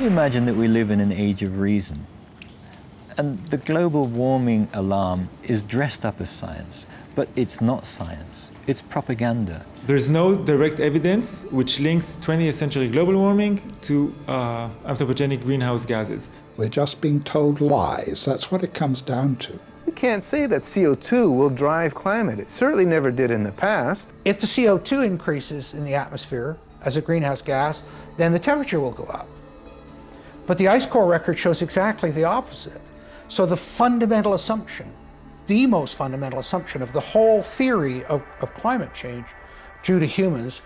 imagine that we live in an age of reason, and the global warming alarm is dressed up as science, but it's not science, it's propaganda. There's no direct evidence which links 20th century global warming to anthropogenic greenhouse gases. We're just being told lies. That's what it comes down to. You can't say that CO2 will drive climate. It certainly never did in the past. If the CO2 increases in the atmosphere as a greenhouse gas, then the temperature will go up. But the ice core record shows exactly the opposite. So the fundamental assumption, the most fundamental assumption of the whole theory of climate change due to humans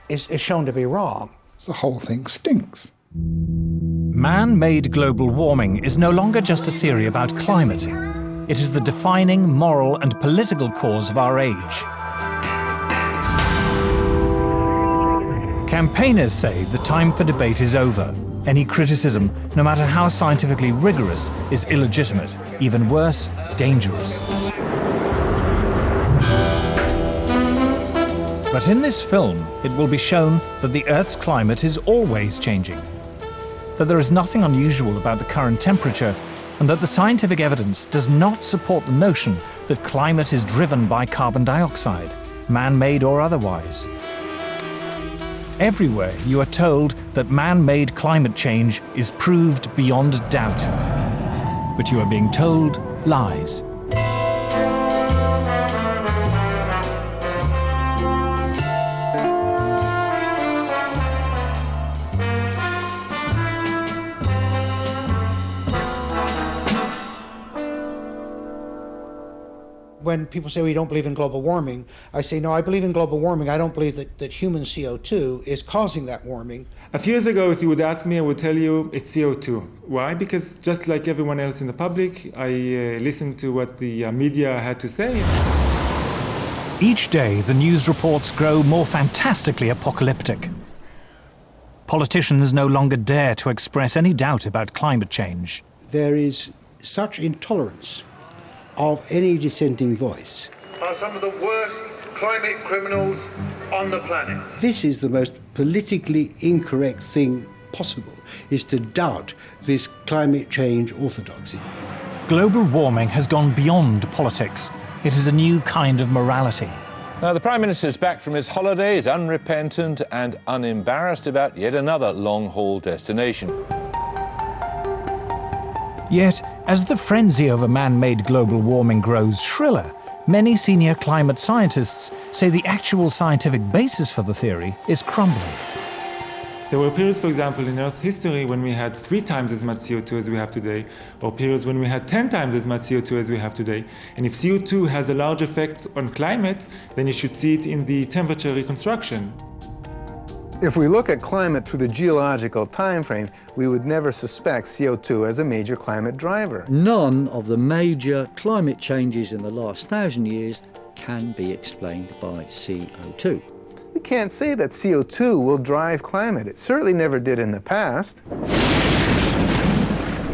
is shown to be wrong. The whole thing stinks. Man-made global warming is no longer just a theory about climate. It is the defining moral and political cause of our age. Campaigners say the time for debate is over. Any criticism, no matter how scientifically rigorous, is illegitimate, even worse, dangerous. But in this film, it will be shown that the Earth's climate is always changing, that there is nothing unusual about the current temperature, and that the scientific evidence does not support the notion that climate is driven by carbon dioxide, man-made or otherwise. Everywhere you are told that man-made climate change is proved beyond doubt, but you are being told lies. When people say, well, you don't believe in global warming, I say, no, I believe in global warming. I don't believe that human CO2 is causing that warming. A few years ago, if you would ask me, I would tell you it's CO2. Why? Because just like everyone else in the public, I listened to what the media had to say. Each day, the news reports grow more fantastically apocalyptic. Politicians no longer dare to express any doubt about climate change. There is such intolerance of any dissenting voice. Are some of the worst climate criminals on the planet. This is the most politically incorrect thing possible, is to doubt this climate change orthodoxy. Global warming has gone beyond politics. It is a new kind of morality. Now, the Prime Minister's back from his holidays, unrepentant and unembarrassed about yet another long-haul destination. Yet, as the frenzy over man-made global warming grows shriller, many senior climate scientists say the actual scientific basis for the theory is crumbling. There were periods, for example, in Earth's history when we had 3 times as much CO2 as we have today, or periods when we had 10 times as much CO2 as we have today. And if CO2 has a large effect on climate, then you should see it in the temperature reconstruction. If we look at climate through the geological time frame, we would never suspect CO2 as a major climate driver. None of the major climate changes in the last 1,000 years can be explained by CO2. We can't say that CO2 will drive climate. It certainly never did in the past.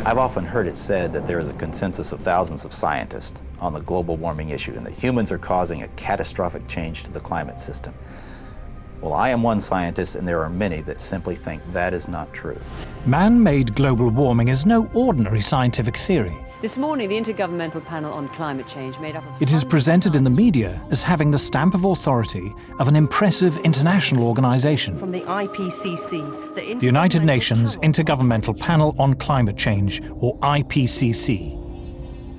I've often heard it said that there is a consensus of thousands of scientists on the global warming issue and that humans are causing a catastrophic change to the climate system. Well, I am one scientist, and there are many that simply think that is not true. Man-made global warming is no ordinary scientific theory. This morning, the Intergovernmental Panel on Climate Change made up of... It is presented in the media as having the stamp of authority of an impressive international organization. From the IPCC, the United Nations Intergovernmental Panel on Climate Change, or IPCC.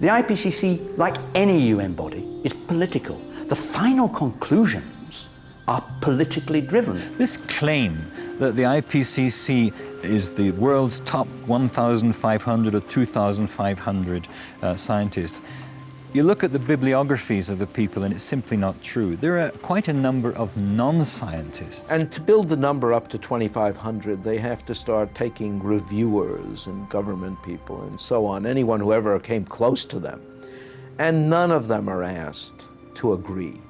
The IPCC, like any UN body, is political. The final conclusions are politically driven. This claim that the IPCC is the world's top 1,500 or 2,500 scientists, you look at the bibliographies of the people and it's simply not true. There are quite a number of non-scientists. And to build the number up to 2,500, they have to start taking reviewers and government people and so on, anyone who ever came close to them. And none of them are asked to agree.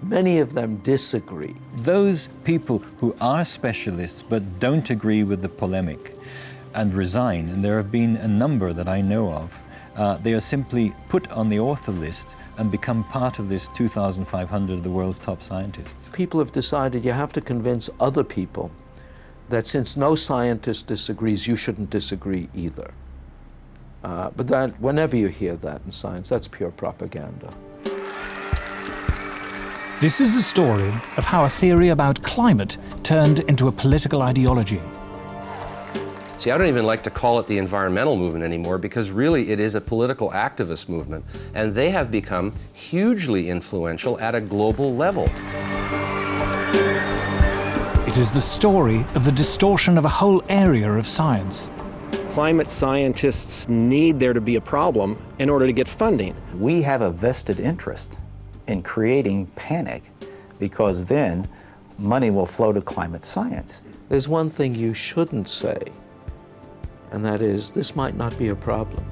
Many of them disagree. Those people who are specialists but don't agree with the polemic and resign, and there have been a number that I know of, they are simply put on the author list and become part of this 2,500 of the world's top scientists. People have decided you have to convince other people that since no scientist disagrees, you shouldn't disagree either. But that, whenever you hear that in science, that's pure propaganda. This is a story of how a theory about climate turned into a political ideology. See, I don't even like to call it the environmental movement anymore, because really it is a political activist movement, and they have become hugely influential at a global level. It is the story of the distortion of a whole area of science. Climate scientists need there to be a problem in order to get funding. We have a vested interest in creating panic, because then money will flow to climate science. There's one thing you shouldn't say, and that is, this might not be a problem.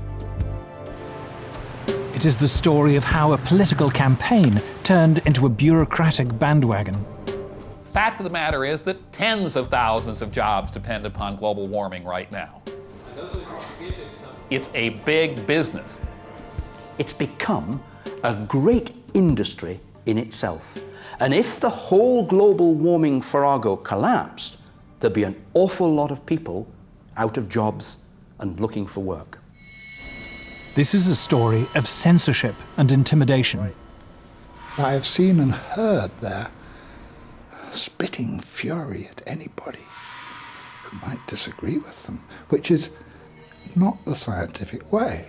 It is the story of how a political campaign turned into a bureaucratic bandwagon. Fact of the matter is that tens of thousands of jobs depend upon global warming right now. It's a big business. It's become a great industry in itself. And if the whole global warming farrago collapsed, there'd be an awful lot of people out of jobs and looking for work. This is a story of censorship and intimidation. I have seen and heard their spitting fury at anybody who might disagree with them, which is not the scientific way.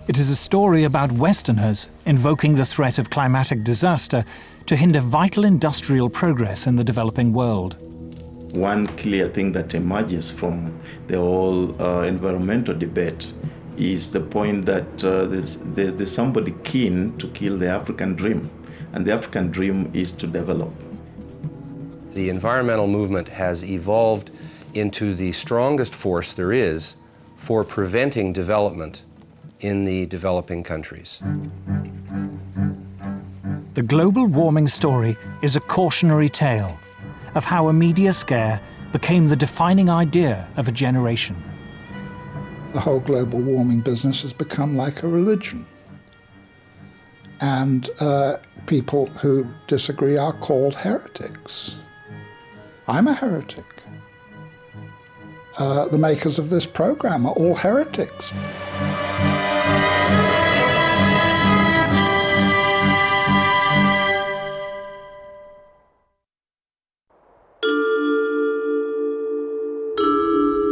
It is a story about Westerners invoking the threat of climatic disaster to hinder vital industrial progress in the developing world. One clear thing that emerges from the whole environmental debate is the point that there's somebody keen to kill the African dream, and the African dream is to develop. The environmental movement has evolved into the strongest force there is for preventing development in the developing countries. The global warming story is a cautionary tale of how a media scare became the defining idea of a generation. The whole global warming business has become like a religion. And people who disagree are called heretics. I'm a heretic. The makers of this program are all heretics.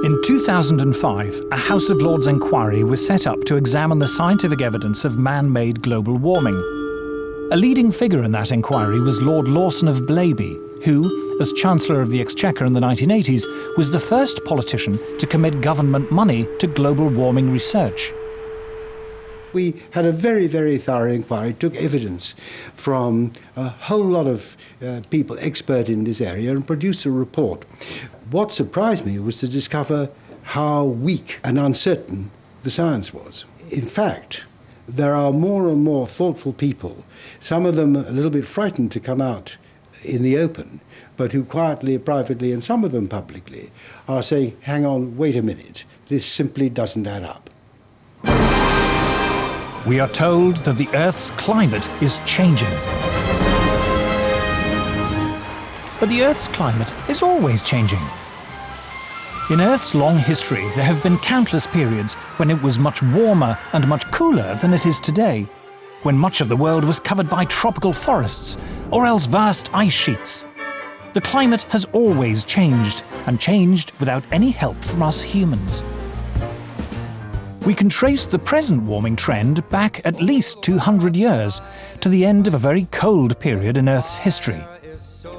In 2005, a House of Lords inquiry was set up to examine the scientific evidence of man-made global warming. A leading figure in that inquiry was Lord Lawson of Blaby, who, as Chancellor of the Exchequer in the 1980s, was the first politician to commit government money to global warming research. We had a very, very thorough inquiry, took evidence from a whole lot of people expert in this area and produced a report. What surprised me was to discover how weak and uncertain the science was. In fact, there are more and more thoughtful people, some of them a little bit frightened to come out in the open, but who quietly, privately, and some of them publicly, are saying, hang on, wait a minute, this simply doesn't add up. We are told that the Earth's climate is changing. But the Earth's climate is always changing. In Earth's long history, there have been countless periods when it was much warmer and much cooler than it is today, when much of the world was covered by tropical forests or else vast ice sheets. The climate has always changed, and changed without any help from us humans. We can trace the present warming trend back at least 200 years, to the end of a very cold period in Earth's history.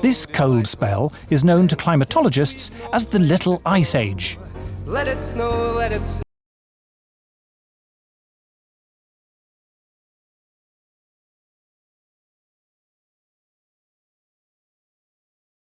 This cold spell is known to climatologists as the Little Ice Age. Let it snow, let it snow.